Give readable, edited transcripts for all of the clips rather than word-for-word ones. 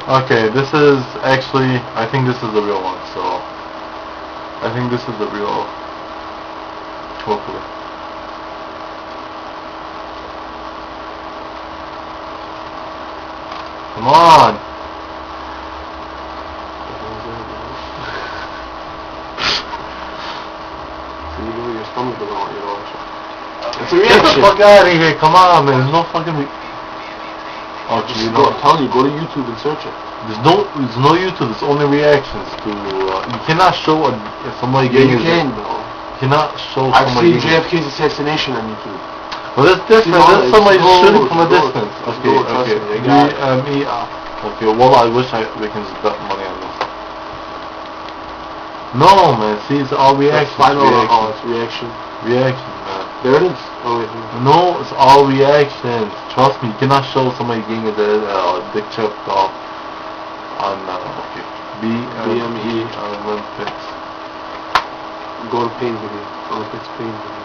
Okay, this is actually, I think this is the real one, so I think this is the real, hopefully. Come on! So you know your stomach doesn't want you to watch it. It's a Get reaction. the fuck out of here, come on man, there's no fucking Oh, Just you go, know, I'm telling you, go to YouTube and search it. there's no YouTube, it's only reactions to, you cannot show somebody Yeah, getting you can, bro. You cannot show I've somebody seen JFK's assassination on YouTube. Well, that's different. That's somebody shooting from a distance. It's Okay, gold, trust okay. me, they got it. Okay, well, I wish we can just bet money on this. No, man. See, it's all reaction. Oh, it's reaction. Reaction, man. There it is. Oh, wait. No, it's all reactions. Trust me, you cannot show somebody getting their dick chopped off on, okay. BME Olympics. Go to pain video. Olympics pain video.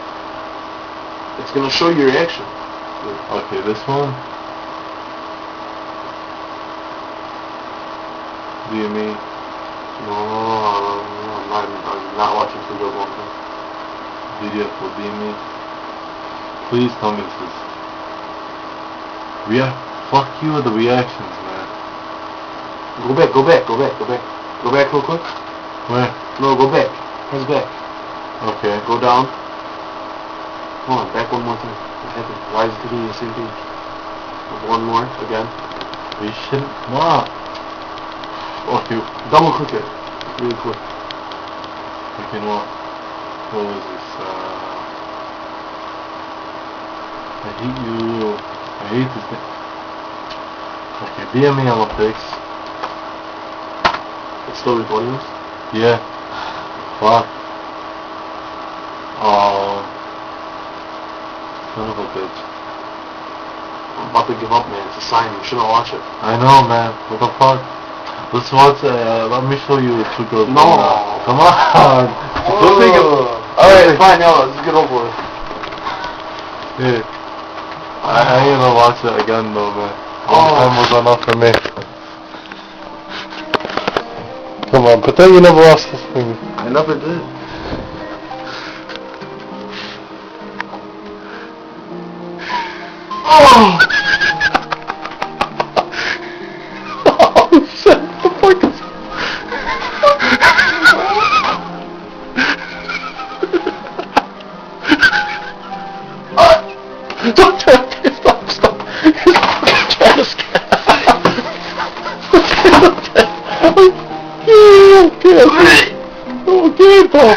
It's gonna show your reaction. Okay, this one. BME. No, I'm not watching some good one. Video for BME. Please tell me this is fuck you with the reactions, man. Go back real quick. Where? No, go back. Press back. Okay. Go down. Come on, back one more time. Why is it doing the same thing? One more, again. You shouldn't. Come on. Okay. Double click it. Really quick. Okay, what? What was this? I hate you. I hate this thing. Okay, BME Olympics. It's still recording us? Yeah. Fuck. Son of a bitch. I'm about to give up, man. It's a sign. You shouldn't watch it. I know, man. What the fuck? Let's watch, let me show you two girls. No. Come on. Don't think Alright, fine, now let's get over it. Yeah. I ain't gonna watch it again though, man. One time was enough for me. Come on, pretend you never watched this thing. I never did. Oh! Oh shit, what the fuck is... Don't try to stop. You're trying to scare. Okay, Paul.